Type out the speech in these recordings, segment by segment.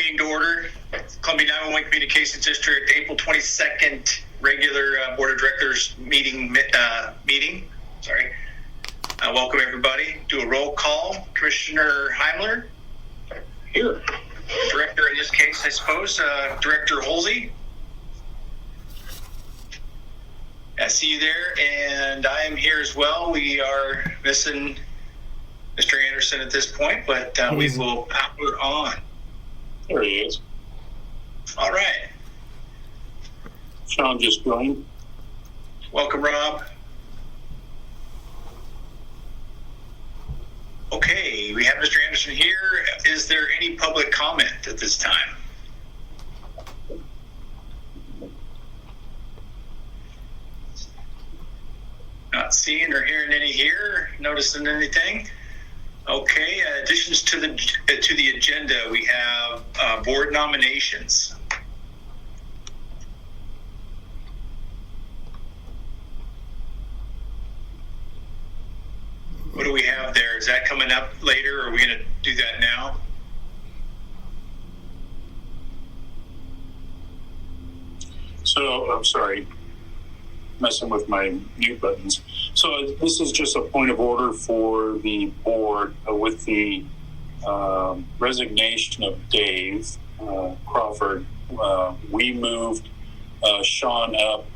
meeting to order. Columbia 911 Communications District, April 22nd, regular Board of Directors meeting. Welcome everybody. Do a roll call. Commissioner Heimler. Here. Director in this case, I suppose, Director Holsey. I see you there, and I am here as well. We are missing Mr. Anderson at this point, but we will power on. There he is. All right. Sean just joined. Welcome, Rob. Okay, we have Mr. Anderson here. Is there any public comment at this time? Not seeing or hearing any here. Noticing anything? Okay. Additions to the agenda, we have board nominations. What do we have there? Is that coming up later, or are we going to do that now? So, I'm sorry, messing with my mute buttons. So this is just a point of order for the board with the resignation of Dave Crawford. We moved Sean up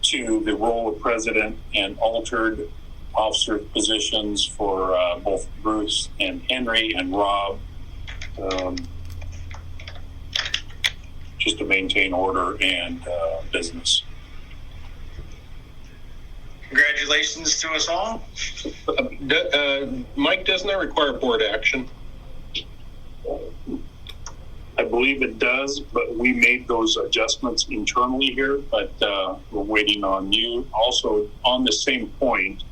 to the role of president and altered officer positions for both Bruce and Henry and Rob, just to maintain order and business. Congratulations to us all. Mike, doesn't that require board action? I believe it does, but we made those adjustments internally here, but we're waiting on you. Also, on the same point,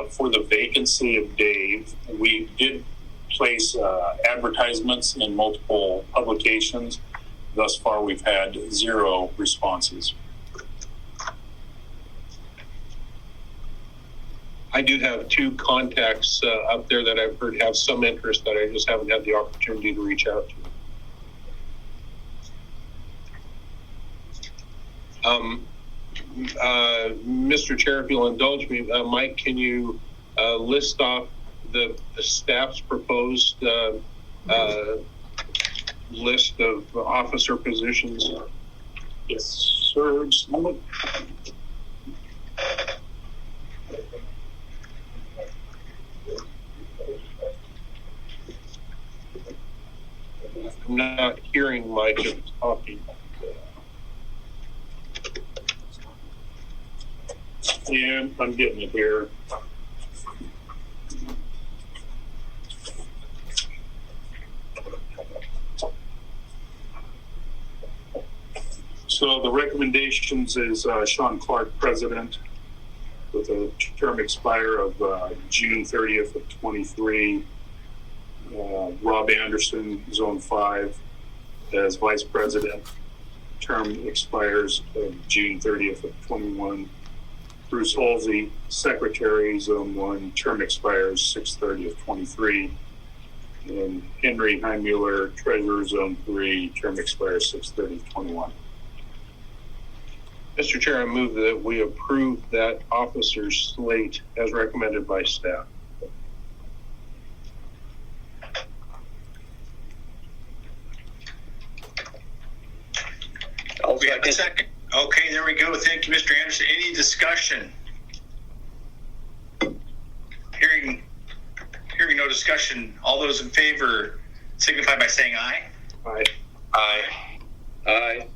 for the vacancy of Dave, we did place advertisements in multiple publications. Thus far, we've had 0 responses. I do have 2 contacts up there that I've heard have some interest that I just haven't had the opportunity to reach out to. Mr. Chair, if you'll indulge me, Mike, can you list off the staff's proposed list of officer positions? Yes, sir. Just a moment. I'm not hearing Mike talking. Yeah, I'm getting it here. So the recommendations is Sean Clark, president, with a term expire of June 30th of 23. Rob Anderson, Zone 5, as vice president. Term expires of June 30th of 21. Bruce Holsey, secretary, Zone 1, term expires 6/30 of 23. And Henry Heimler, treasurer, Zone 3, term expires 6/30 of 21. Mr. Chair, I move that we approve that officer slate as recommended by staff. We have a second. Okay, there we go. Thank you, Mr. Anderson. Any discussion? Hearing no discussion. All those in favor signify by saying aye. Aye. Aye. Aye.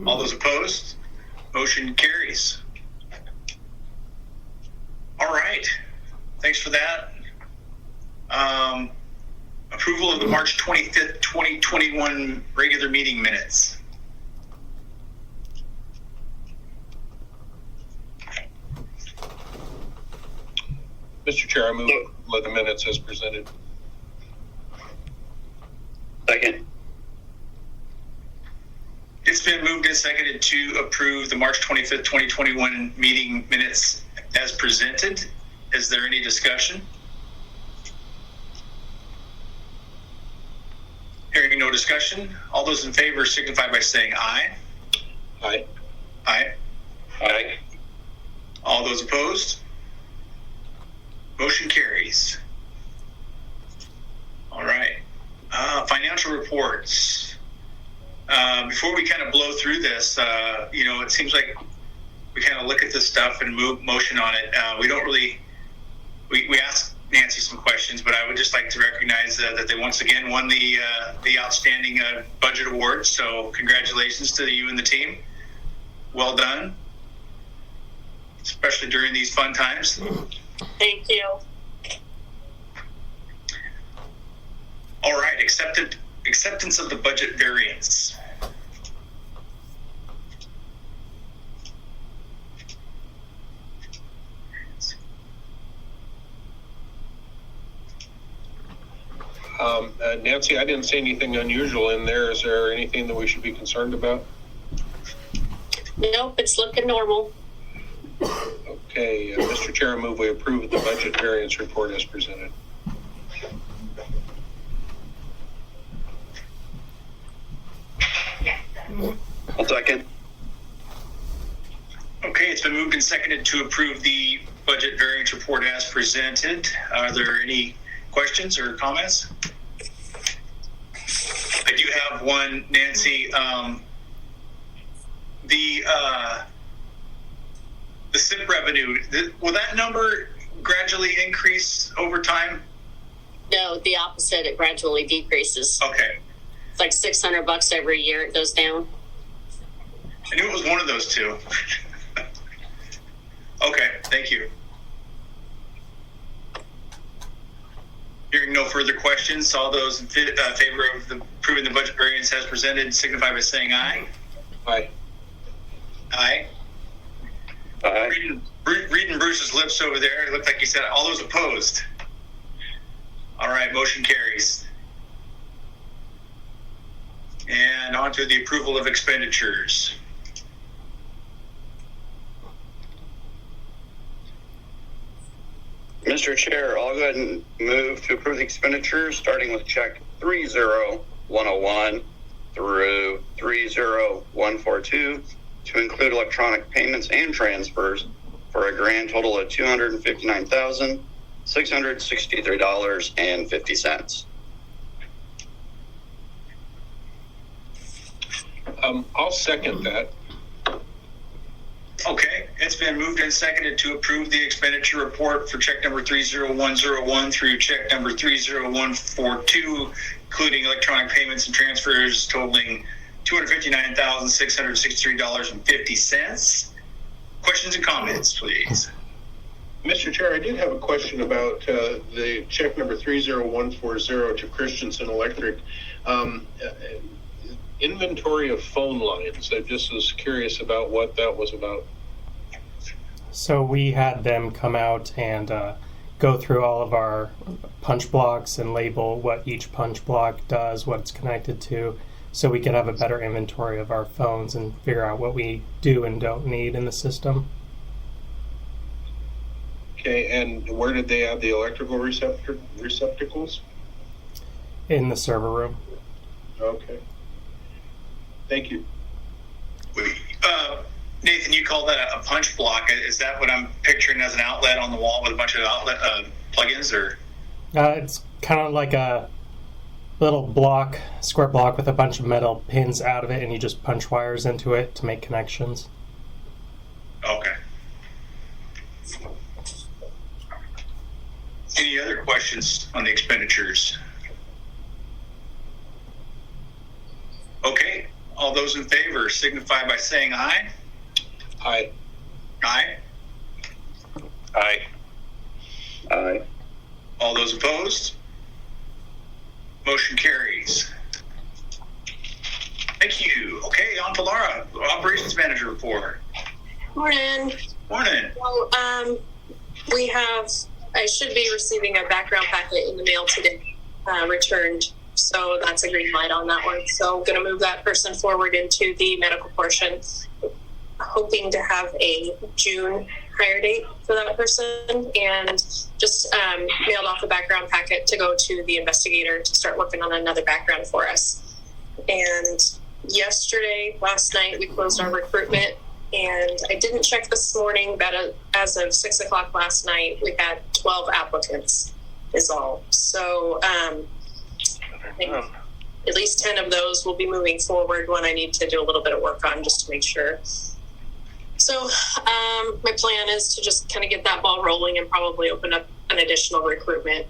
All those opposed? Motion carries. All right. Thanks for that. Approval of the March 25th, 2021 regular meeting minutes. Mr. Chair, I move let the minutes as presented. Second. It's been moved and seconded to approve the March 25th, 2021 meeting minutes as presented. Is there any discussion? Hearing no discussion, all those in favor signify by saying aye. Aye. Aye. Aye. All those opposed? Motion carries. All right. Financial reports. Before we kind of blow through this, it seems like we kind of look at this stuff and move motion on it. We don't really, we asked Nancy some questions, but I would just like to recognize that they once again won the outstanding budget award. So congratulations to you and the team. Well done, especially during these fun times. Thank you. All right, acceptance of the budget variance. Nancy, I didn't see anything unusual in there. Is there anything that we should be concerned about? Nope, it's looking normal. Okay, Mr. Chair, I move we approve the budget variance report as presented. I'll second. Okay, it's been moved and seconded to approve the budget variance report as presented. Are there any questions or comments? I do have one, Nancy. The SIP revenue, will that number gradually increase over time? No, the opposite. It gradually decreases. Okay. It's like $600 every year. It goes down. I knew it was one of those two. Okay, thank you. Hearing no further questions, all those in favor of approving the budget variance as presented signify by saying aye. Aye. Aye. Aye. Reading Bruce's lips over there, it looked like he said all those opposed. All right, motion carries. And on to the approval of expenditures. Mr. Chair, I'll go ahead and move to approve the expenditures, starting with check 30101 through 30142 to include electronic payments and transfers for a grand total of $259,663.50. I'll second that. Okay, it's been moved and seconded to approve the expenditure report for check number 30101 through check number 30142, including electronic payments and transfers totaling $259,663.50. Questions and comments, please. Mr. Chair, I did have a question about the check number 30140 to Christensen Electric. Inventory of phone lines. I just was curious about what that was about. So we had them come out and go through all of our punch blocks and label what each punch block does, what it's connected to, so we could have a better inventory of our phones and figure out what we do and don't need in the system. Okay, and where did they have the electrical receptacles? In the server room. Okay. Thank you. Nathan, you call that a punch block. Is that what I'm picturing as an outlet on the wall with a bunch of outlet plugins, or? It's kind of like a little block, square block with a bunch of metal pins out of it, and you just punch wires into it to make connections. Okay. Any other questions on the expenditures? Okay, all those in favor signify by saying aye. Aye. Aye. Aye. Aye. All those opposed? Motion carries. Thank you. Okay, on to Laura, Operations Manager report. Morning. Morning. Well, I should be receiving a background packet in the mail today, returned. So that's a green light on that one. So I'm going to move that person forward into the medical portion, hoping to have a June hire date for that person, and just mailed off a background packet to go to the investigator to start working on another background for us. And last night, we closed our recruitment, and I didn't check this morning, but as of 6 o'clock last night, we had 12 applicants is all. So I think at least 10 of those will be moving forward, one I need to do a little bit of work on just to make sure. So my plan is to just kind of get that ball rolling and probably open up an additional recruitment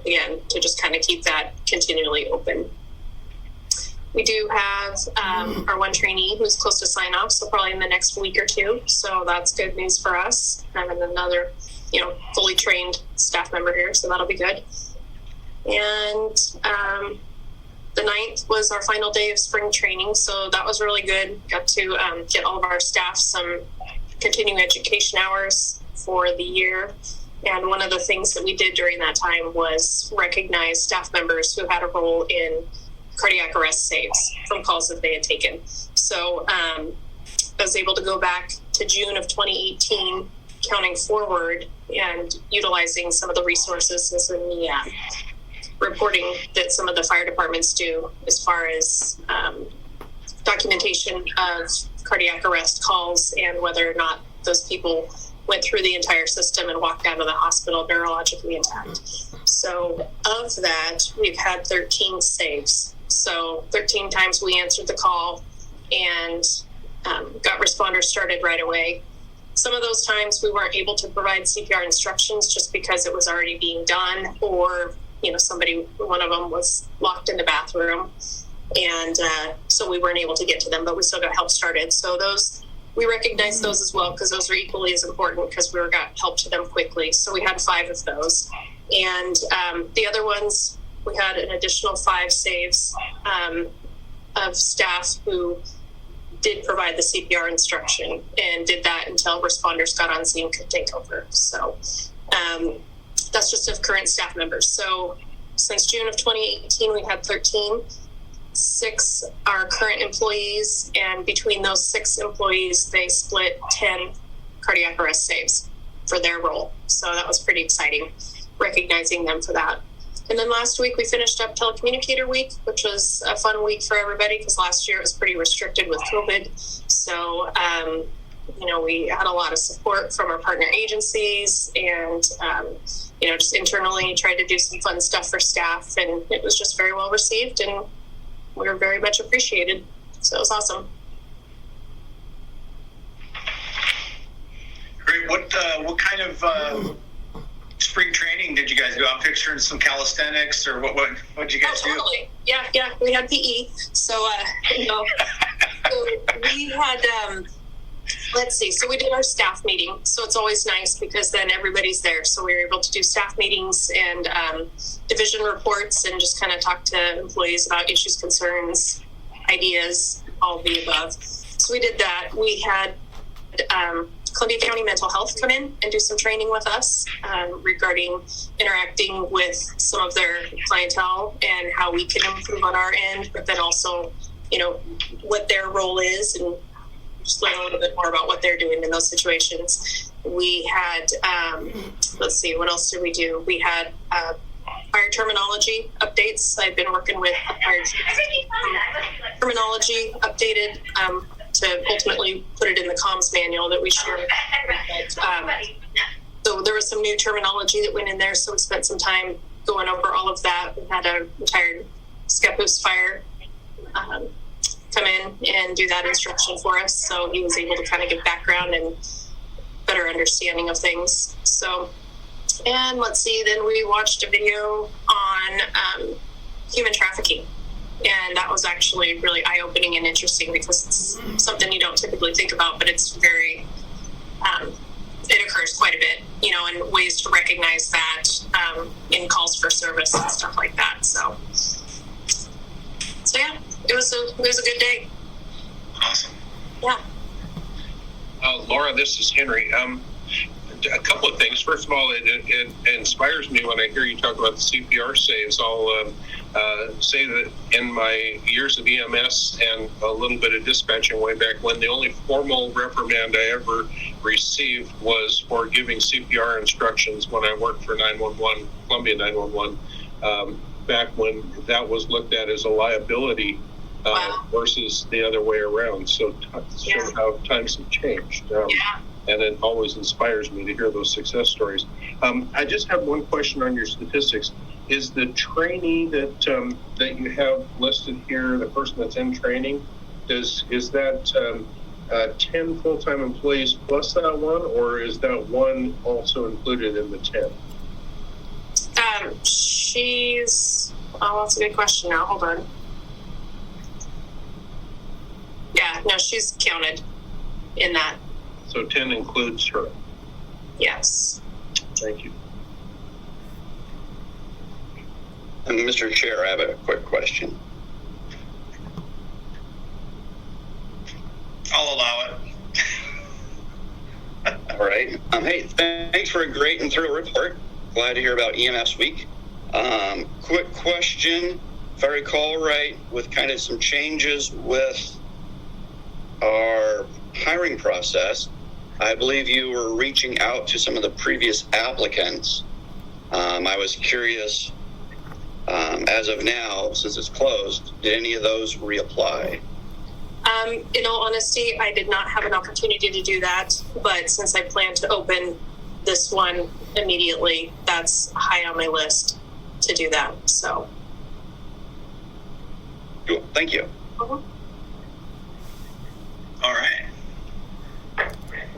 again to just kind of keep that continually open. We do have our one trainee who's close to sign off, so probably in the next week or two. So that's good news for us. And another, fully trained staff member here, so that'll be good. And the 9th was our final day of spring training, so that was really good. Got to get all of our staff some continuing education hours for the year. And one of the things that we did during that time was recognize staff members who had a role in cardiac arrest saves from calls that they had taken. So I was able to go back to June of 2018, counting forward and utilizing some of the resources in the reporting that some of the fire departments do as far as documentation of cardiac arrest calls and whether or not those people went through the entire system and walked out of the hospital neurologically intact. So of that, we've had 13 saves. So 13 times we answered the call and got responders started right away. Some of those times we weren't able to provide CPR instructions just because it was already being done, or one of them was locked in the bathroom, and so we weren't able to get to them, but we still got help started. So those, we recognize those as well because those are equally as important because we got help to them quickly. So we had 5 of those. And the other ones, we had an additional 5 saves of staff who did provide the CPR instruction and did that until responders got on scene, could take over. So that's just of current staff members. So since June of 2018, we had 13. 6 are current employees, and between those 6 employees, they split 10 cardiac arrest saves for their role. So that was pretty exciting, recognizing them for that. And then last week we finished up Telecommunicator Week, which was a fun week for everybody because last year it was pretty restricted with COVID. So, we had a lot of support from our partner agencies and, just internally tried to do some fun stuff for staff, and it was just very well received and we were very much appreciated. So it was awesome. Great. What kind of spring training did you guys do? I'm picturing some calisthenics, or what did you guys do? Totally. Yeah. We had PE. So, so we had, so we did our staff meeting. So it's always nice because then everybody's there. So we were able to do staff meetings and division reports and just kind of talk to employees about issues, concerns, ideas, all of the above. So we did that. We had Columbia County Mental Health come in and do some training with us regarding interacting with some of their clientele and how we can improve on our end, but then also, what their role is and just learn a little bit more about what they're doing in those situations. We had, what else did we do? We had fire terminology updates. I've been working with fire terminology updated to ultimately put it in the comms manual that we share. So there was some new terminology that went in there, so we spent some time going over all of that. We had a retired Scappoose fire come in and do that instruction for us, so he was able to kind of give background and better understanding of things. So, and then we watched a video on human trafficking. And that was actually really eye-opening and interesting because it's something you don't typically think about, but it's very, it occurs quite a bit, and ways to recognize that in calls for service and stuff like that. So yeah, it was a good day. Awesome. Yeah. Laura, this is Henry. a couple of things. First of all, it inspires me when I hear you talk about the CPR saves. I'll say that in my years of EMS and a little bit of dispatching way back when, the only formal reprimand I ever received was for giving CPR instructions when I worked for 911, Columbia 911, back when that was looked at as a liability versus the other way around. So shows how times have changed. And it always inspires me to hear those success stories. I just have one question on your statistics. Is the trainee that that you have listed here, the person that's in training, is that 10 full-time employees plus that one, or is that one also included in the 10? That's a good question now. Hold on. Yeah, no, she's counted in that. So 10 includes her. Yes. Thank you. And Mr. Chair, I have a quick question. I'll allow it. All right. Hey, thanks for a great and thorough report. Glad to hear about EMS Week. Quick question. If I recall right, with kind of some changes with our hiring process, I believe you were reaching out to some of the previous applicants. I was curious, as of now, since it's closed, did any of those reapply? In all honesty, I did not have an opportunity to do that, but since I plan to open this one immediately, that's high on my list to do that. So, Cool. Thank you. uh-huh. All right.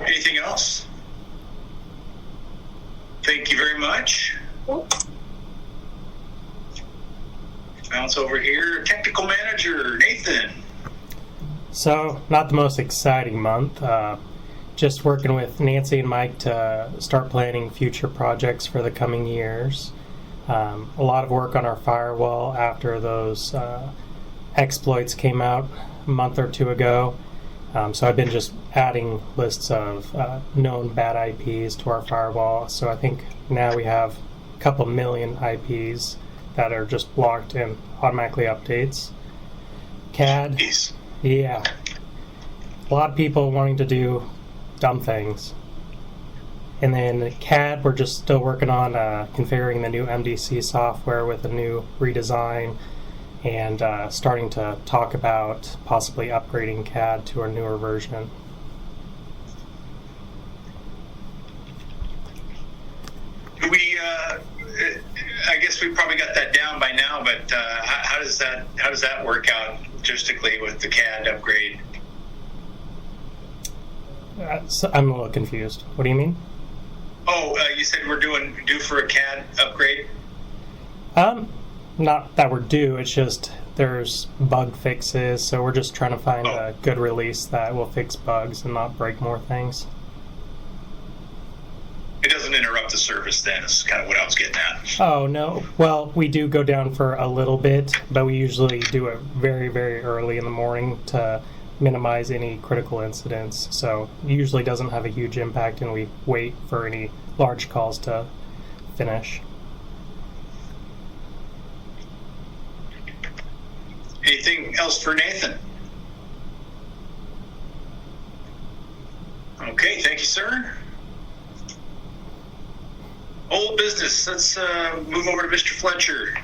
Anything else? Thank you very much. Bounce over here. Technical manager, Nathan. So, not the most exciting month. Just working with Nancy and Mike to start planning future projects for the coming years. A lot of work on our firewall after those exploits came out a month or two ago. So I've been just adding lists of known bad IPs to our firewall. So I think now we have a couple million IPs that are just blocked and automatically updates. CAD, Jeez. yeah. A lot of people wanting to do dumb things. And then CAD, we're just still working on configuring the new MDC software with a new redesign and starting to talk about possibly upgrading CAD to a newer version. We, I guess we probably got that down by now, but how does that work out logistically with the CAD upgrade? So I'm a little confused. What do you mean? Oh, you said we're due for a CAD upgrade? Not that we're due, it's just there's bug fixes, so we're just trying to find a good release that will fix bugs and not break more things. It doesn't interrupt the service then, is kind of what I was getting at. Oh, no. Well, we do go down for a little bit, but we usually do it very, very early in the morning to minimize any critical incidents. So it usually doesn't have a huge impact, and we wait for any large calls to finish. Anything else for Nathan? Okay, thank you, sir. Old business. Let's move over to Mr. Fletcher.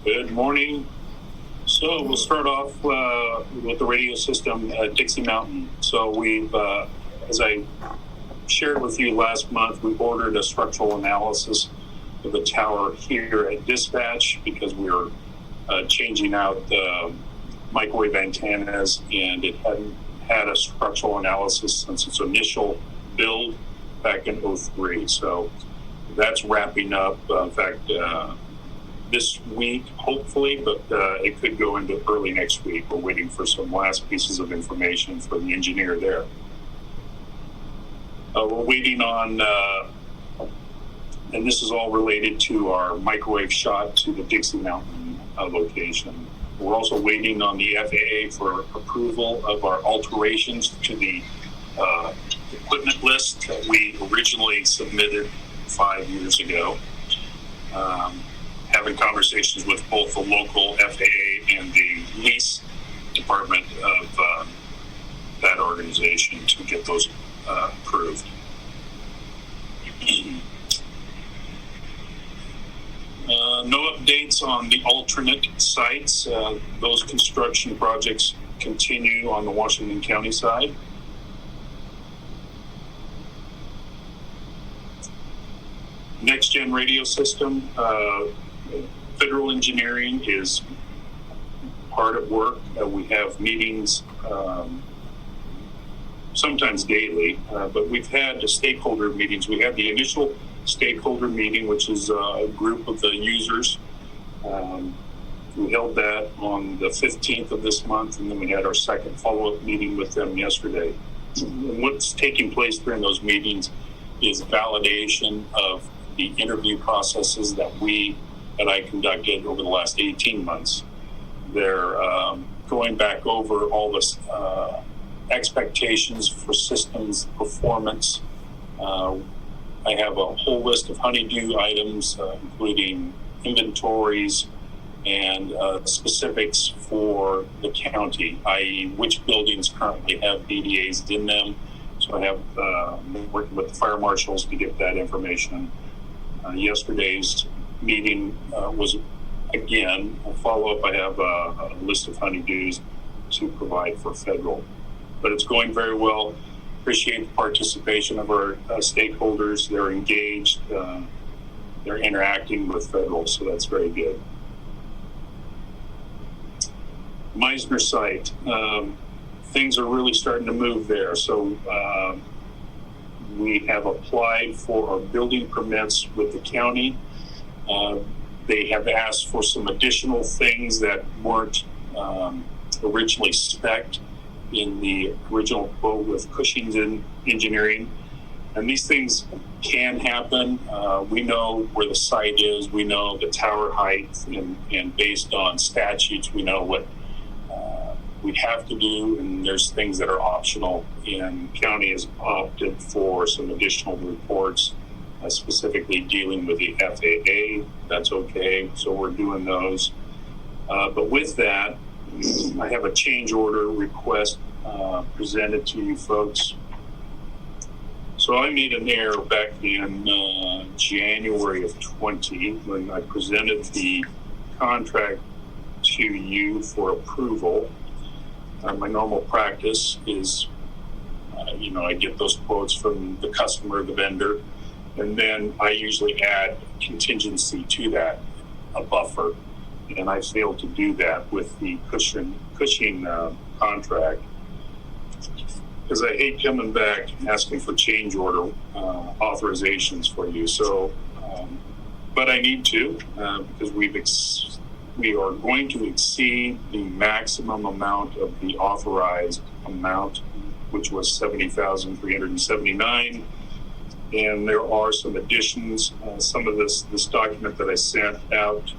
Good morning. So we'll start off with the radio system at Dixie Mountain. So we've, as I shared with you last month, we've ordered a structural analysis of the tower here at dispatch because we were changing out the microwave antennas, and it hadn't had a structural analysis since its initial build back in 2003. So that's wrapping up. In fact, this week, hopefully, but it could go into early next week. We're waiting for some last pieces of information from the engineer there. We're waiting on, and this is all related to our microwave shot to the Dixie Mountain location. We're also waiting on the FAA for approval of our alterations to the equipment list that we originally submitted 5 years ago. Having conversations with both the local FAA and the lease department of that organization to get those approved. No updates on the alternate sites. Those construction projects continue on the Washington County side. Next gen radio system, federal engineering is hard at work. We have meetings sometimes daily, but we've had the stakeholder meetings. We had the initial stakeholder meeting, which is a group of the users. We held that on the 15th of this month, and then we had our second follow-up meeting with them yesterday. And what's taking place during those meetings is validation of the interview processes that I conducted over the last 18 months. They're going back over all the expectations for systems performance. I have a whole list of honeydew items, including inventories and specifics for the county, i.e. which buildings currently have BDAs in them. So I have working with the fire marshals to get that information. Yesterday's meeting was, again, a follow-up. I have a list of honeydews to provide for federal. But it's going very well. Appreciate the participation of our stakeholders. They're engaged. They're interacting with federal, so that's very good. Meisner site. Things are really starting to move there. So we have applied for our building permits with the county. They have asked for some additional things that weren't originally spec'd in the original quote with Cushing's Engineering. And these things can happen. We know where the site is. We know the tower height, and based on statutes, we know what we have to do, and there's things that are optional. And county has opted for some additional reports, specifically dealing with the FAA. That's okay, so we're doing those. But with that, I have a change order request presented to you folks. So I made an error back in January of 20 when I presented the contract to you for approval. My normal practice is, I get those quotes from the customer, the vendor, and then I usually add contingency to that, a buffer. And I failed to do that with the Cushing contract, because I hate coming back and asking for change order authorizations for you. So, but I need to, because we are going to exceed the maximum amount of the authorized amount, which was $70,379. And there are some additions. Some of this document that I sent out,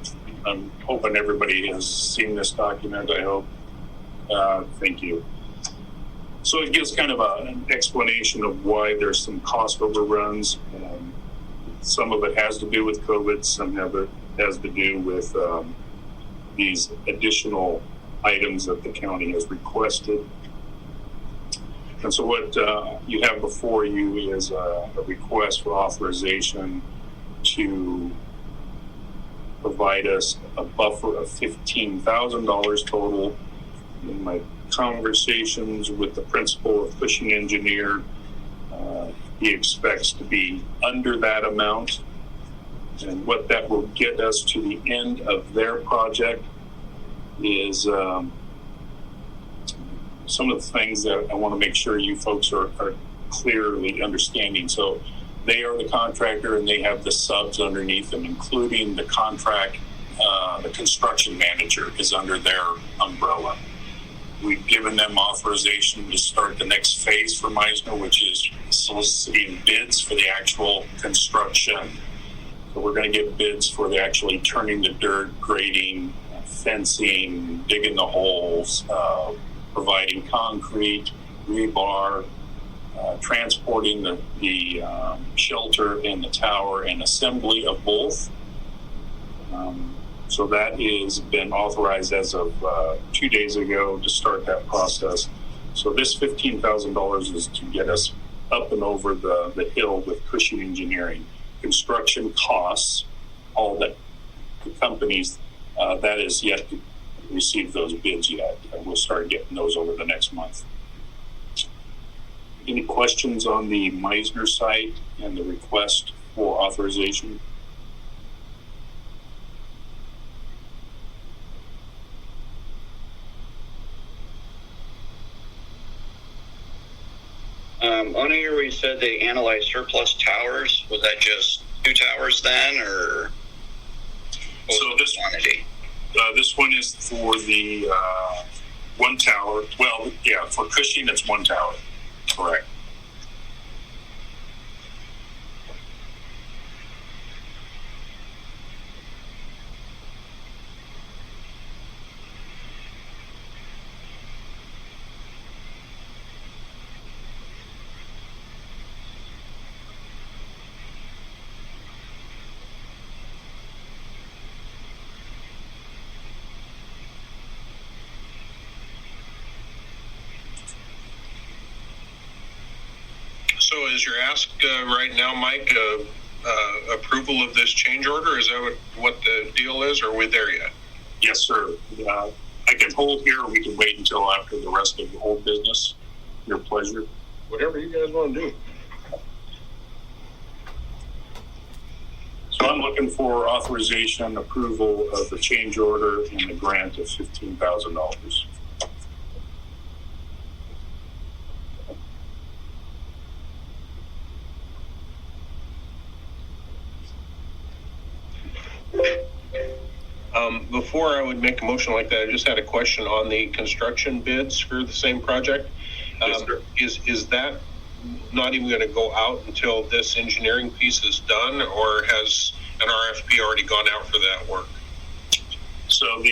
I'm hoping everybody has seen this document, I hope. Thank you. So it gives kind of an explanation of why there's some cost overruns. Some of it has to do with COVID, some of it has to do with these additional items that the county has requested. And so what you have before you is a request for authorization to provide us a buffer of $15,000 total. In my conversations with the principal of Cushing Engineer, he expects to be under that amount. And what that will get us to the end of their project is some of the things that I want to make sure you folks are clearly understanding. So they are the contractor and they have the subs underneath them, including the contract, the construction manager is under their umbrella. We've given them authorization to start the next phase for Meisner, which is soliciting bids for the actual construction. So we're going to get bids for the actually turning the dirt, grading, fencing, digging the holes, providing concrete, rebar, transporting the shelter and the tower and assembly of both. So that has been authorized as of 2 days ago to start that process. So this $15,000 is to get us up and over the hill with Cushing Engineering. Construction costs, all that the companies, that is yet to receive those bids yet. We'll start getting those over the next month. Any questions on the Meisner site and the request for authorization? On here we said they analyzed surplus towers. Was that just 2 towers then, or what So was the this quantity? This one is for the one tower. Well, yeah, for Cushing, it's 1 tower. Correct. So is your ask right now, Mike, approval of this change order? Is that what the deal is, or are we there yet? Yes, sir. I can hold here, or we can wait until after the rest of the whole business. Your pleasure. Whatever you guys want to do. So I'm looking for authorization, approval of the change order and the grant of $15,000. Before I would make a motion like that, I just had a question on the construction bids for the same project. Yes, sir. Is that not even going to go out until this engineering piece is done, or has an RFP already gone out for that work? So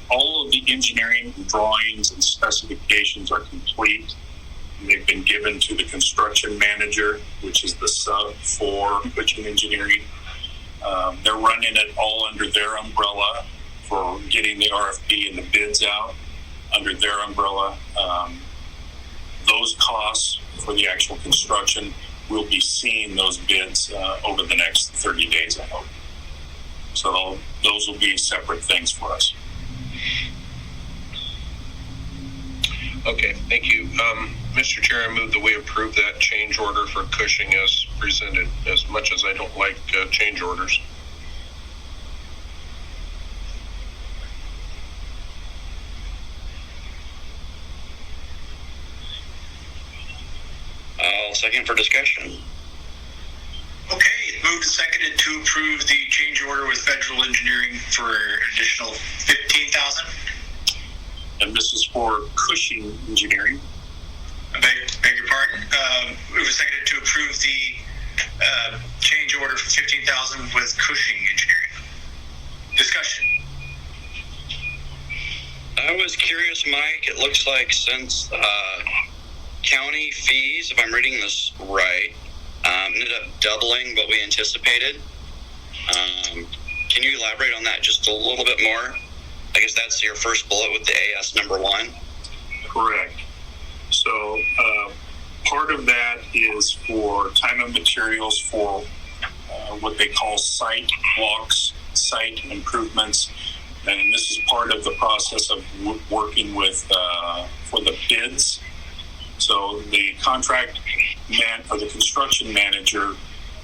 all of the engineering drawings and specifications are complete. They've been given to the construction manager, which is the sub for Cushing Engineering. They're running it all under their umbrella for getting the RFP and the bids out under their umbrella. Those costs for the actual construction, we'll be seeing those bids over the next 30 days, I hope. So those will be separate things for us. Okay, thank you. Mr. Chair, I move that we approve that change order for Cushing as presented, as much as I don't like change orders. I'll second for discussion. Okay, moved and seconded to approve the change order with Federal Engineering for additional $15,000. And this is for Cushing Engineering. I beg your pardon. Moved and seconded to approve the change order for $15,000 with Cushing Engineering. Discussion. I was curious, Mike. It looks like since county fees, if I'm reading this right, ended up doubling what we anticipated. Can you elaborate on that just a little bit more? I guess that's your first bullet with the AS number 1. Correct. So part of that is for time and materials for what they call site walks, site improvements. And this is part of the process of working with for the bids. So the contract or the construction manager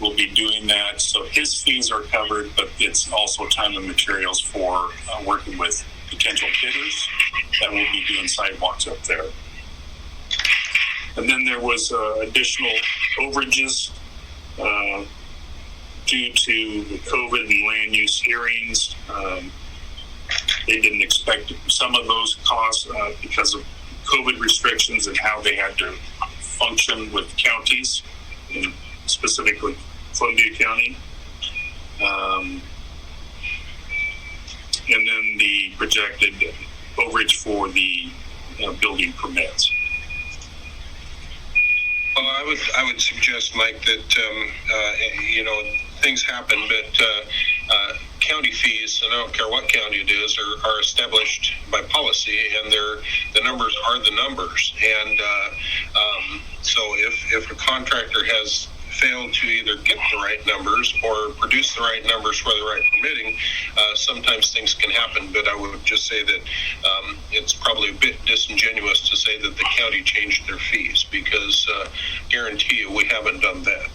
will be doing that. So his fees are covered, but it's also time and materials for working with potential bidders that will be doing sidewalks up there. And then there was additional overages due to the COVID and land use hearings. They didn't expect some of those costs because of COVID restrictions and how they had to function with counties, and specifically Columbia County. And then the projected overage for the building permits. I would suggest, Mike, that things happen, but county fees, and I don't care what county it is, are established by policy, and the numbers are the numbers. And so if a contractor has failed to either get the right numbers or produce the right numbers for the right permitting, sometimes things can happen. But I would just say that it's probably a bit disingenuous to say that the county changed their fees, because guarantee you we haven't done that.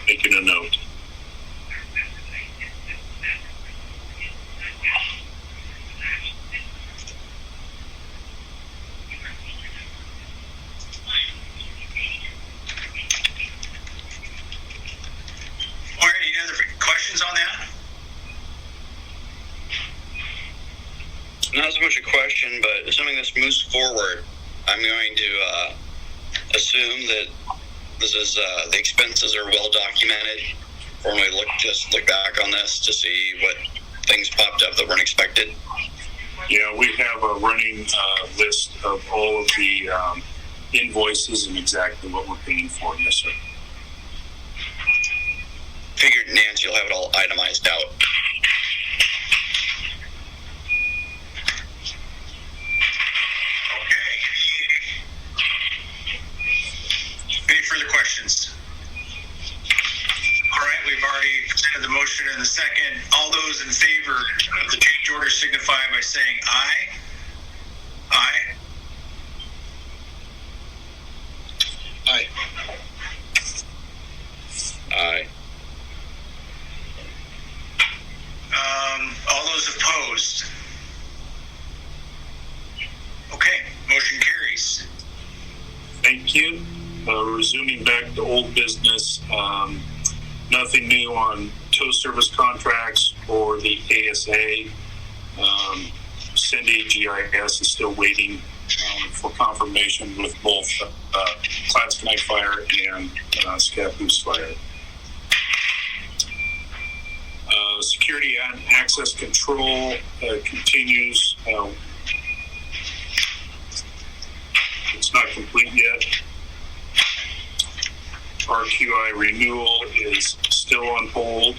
Making a note. All right, any other questions on that? Not as much a question, but assuming this moves forward, I'm going to assume that this is the expenses are well documented. Or when we look back on this to see what things popped up that weren't expected. Yeah, we have a running list of all of the invoices and exactly what we're paying for. Yes, sir. Figured, Nancy, you'll have it all itemized out. Any further questions? All right, we've already presented the motion and the second. All those in favor of the change order signify by saying aye. Aye. Aye. Aye. All those opposed? Okay, motion carries. Thank you. Resuming back to old business, nothing new on tow service contracts or the ASA. Cindy GIS is still waiting for confirmation with both Clatskanie Fire and Scappoose Fire. Security and access control continues. It's not complete yet. RQI renewal is still on hold.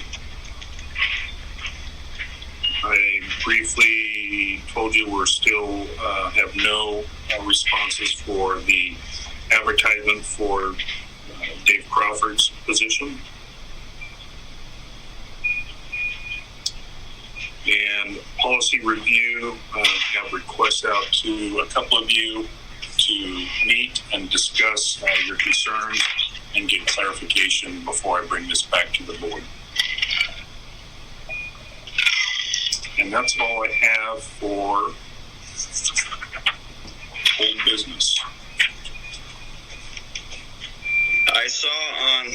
I briefly told you we're still have no responses for the advertisement for Dave Crawford's position. And policy review, have requests out to a couple of you to meet and discuss your concerns and get clarification before I bring this back to the board. And that's all I have for old business. I saw on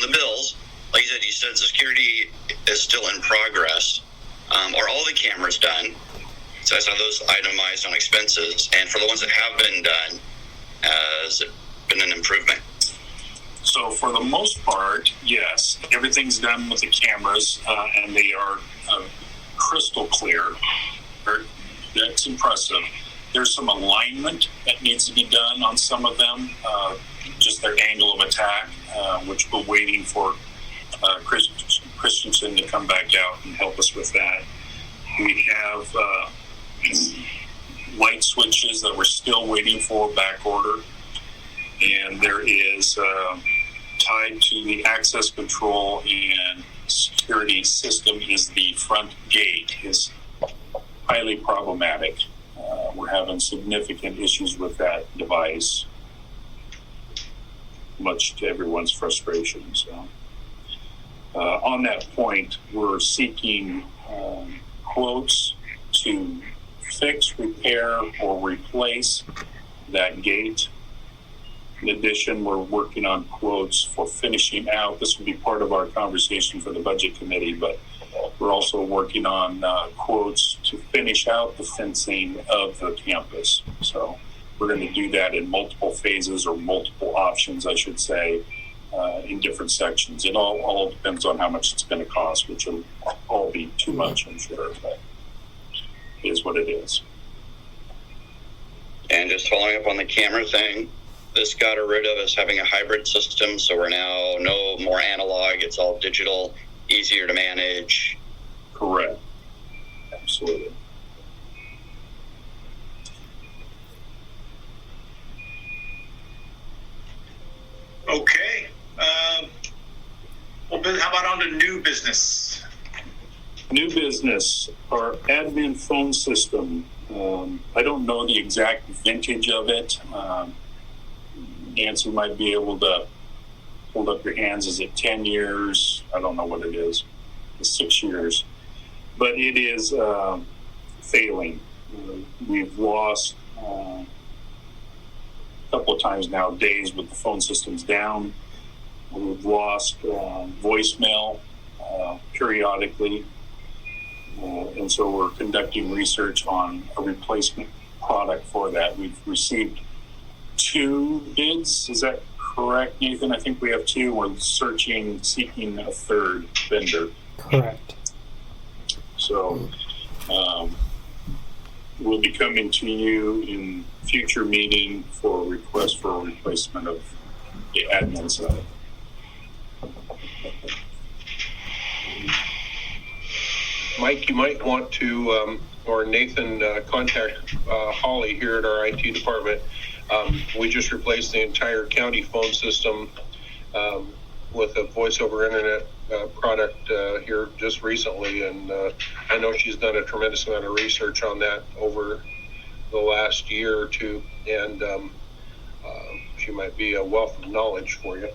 the bills, like you said security is still in progress. Are all the cameras done? So I saw those itemized on expenses, and for the ones that have been done, has it been an improvement? So for the most part, yes, everything's done with the cameras, and they are crystal clear. That's impressive. There's some alignment that needs to be done on some of them, just their angle of attack, which we're waiting for Christensen to come back out and help us with that. We have light switches that we're still waiting for back order, and there is tied to the access control and security system is the front gate is highly problematic. We're having significant issues with that device, much to everyone's frustration. So on that point, we're seeking quotes to fix, repair, or replace that gate. In addition, we're working on quotes for finishing out. This will be part of our conversation for the budget committee, but we're also working on quotes to finish out the fencing of the campus. So we're going to do that in multiple phases, or multiple options, I should say, in different sections. It all depends on how much it's going to cost, which will all be too much, I'm sure, but it is what it is. And just following up on the camera thing, this got rid of us having a hybrid system, so we're now no more analog. It's all digital, easier to manage. Correct. Absolutely. Okay. Well, Ben, how about on to new business? New business, our admin phone system. I don't know the exact vintage of it. Nancy might be able to hold up your hands. Is it 10 years? I don't know what it is. It's 6 years. But it is failing. We've lost a couple of times now days with the phone systems down. We've lost voicemail periodically. And so we're conducting research on a replacement product for that. We've received 2 bids. Is that correct, Nathan? I think we have 2. We're seeking a third vendor. Correct. So we'll be coming to you in future meeting for a request for a replacement of the admin side. Mike, you might want to, or Nathan, contact Holly here at our IT department. We just replaced the entire county phone system with a voice over internet product here just recently, and I know she's done a tremendous amount of research on that over the last year or two, and she might be a wealth of knowledge for you.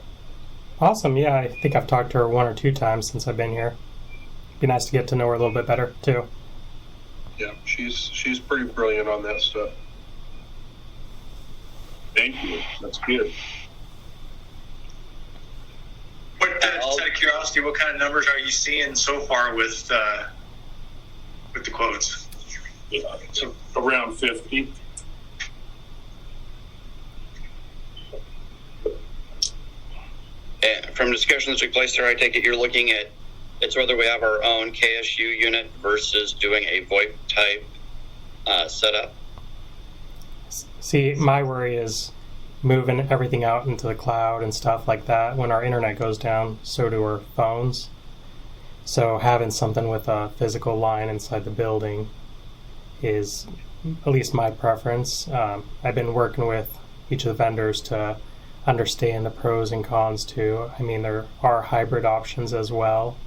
Awesome. Yeah, I think I've talked to her 1 or 2 times since I've been here. Be nice to get to know her a little bit better too. Yeah, she's pretty brilliant on that stuff. Thank you. That's good. What, just out of curiosity, what kind of numbers are you seeing so far with the quotes? Yeah, so around 50. And from discussions that took place there, I take it you're looking at it's whether we have our own KSU unit versus doing a VoIP type setup. See, my worry is moving everything out into the cloud and stuff like that. When our internet goes down, so do our phones. So having something with a physical line inside the building is at least my preference. I've been working with each of the vendors to understand the pros and cons too. I mean, there are hybrid options as well.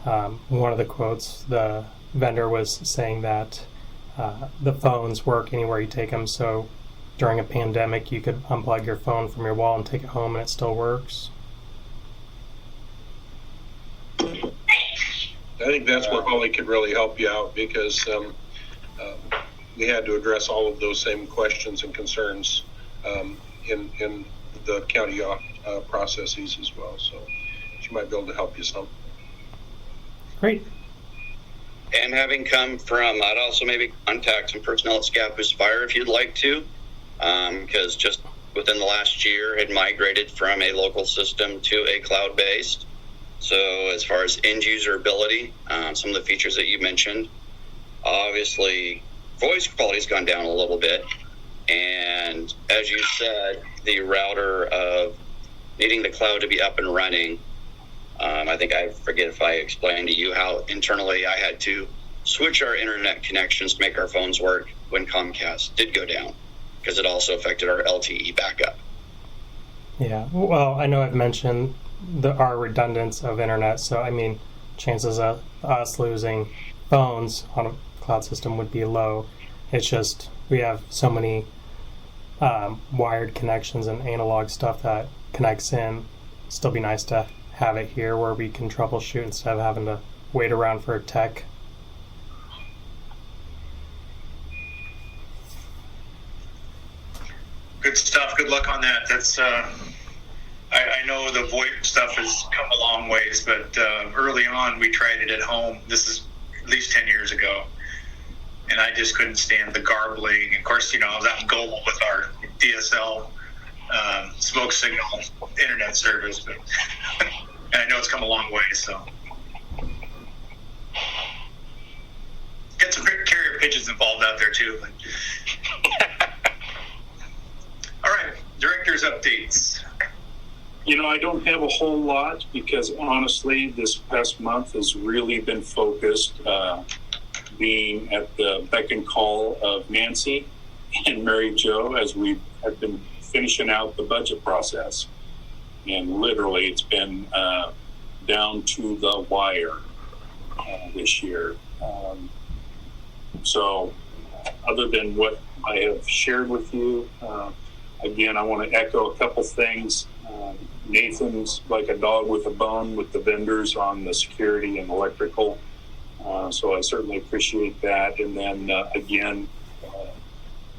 One of the quotes, the vendor was saying that the phones work anywhere you take them, so during a pandemic you could unplug your phone from your wall and take it home and it still works. I think that's where Holly could really help you out, because we had to address all of those same questions and concerns in the county processes as well. So she might be able to help you some. Great. And having come from, I'd also maybe contact some personnel at Scappoose Fire if you'd like to, because just within the last year had migrated from a local system to a cloud-based. So as far as end user ability, some of the features that you mentioned, obviously voice quality's gone down a little bit. And as you said, the router of needing the cloud to be up and running, I think I forget if I explained to you how internally I had to switch our internet connections to make our phones work when Comcast did go down, because it also affected our LTE backup. Yeah, well, I know I've mentioned our redundance of internet, so I mean, chances of us losing phones on a cloud system would be low. It's just we have so many wired connections and analog stuff that connects in. Still be nice to have it here where we can troubleshoot instead of having to wait around for a tech. Good stuff. Good luck on that. That's I know the VoIP stuff has come a long ways, but early on we tried it at home. This is at least 10 years ago, and I just couldn't stand the garbling. Of course, I was out in Global with our DSL smoke signal internet service, but and I know it's come a long way. So get some carrier pigeons involved out there too. Director's updates. You know, I don't have a whole lot because honestly, this past month has really been focused being at the beck and call of Nancy and Mary Jo as we have been finishing out the budget process. And literally, it's been down to the wire this year. So, other than what I have shared with you, again, I want to echo a couple things. Nathan's like a dog with a bone with the vendors on the security and electrical. So I certainly appreciate that. And then again,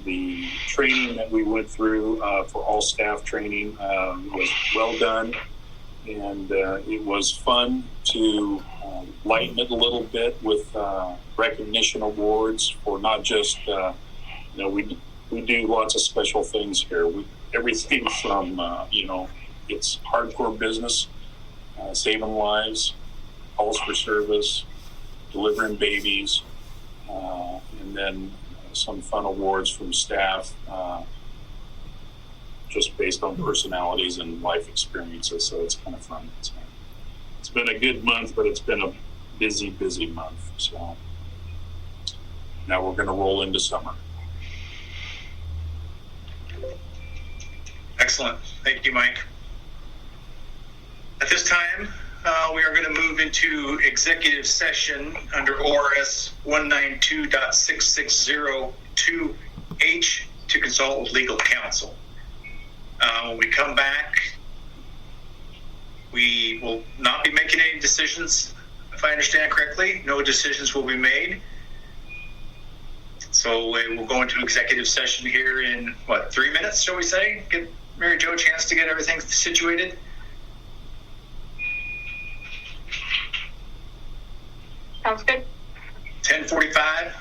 the training that we went through for all staff training was well done. And it was fun to lighten it a little bit with recognition awards for not just, we do lots of special things here. Everything from, it's hardcore business, saving lives, calls for service, delivering babies, and then some fun awards from staff just based on personalities and life experiences. So it's kind of fun. It's been a good month, but it's been a busy, busy month. So now we're going to roll into summer. Excellent. Thank you, Mike. At this time, we are going to move into executive session under ORS 192.6602H to consult with legal counsel. When we come back, we will not be making any decisions, if I understand correctly. No decisions will be made. So we'll go into executive session here in, 3 minutes, shall we say? Give Mary Jo a chance to get everything situated. Sounds good. 10:45.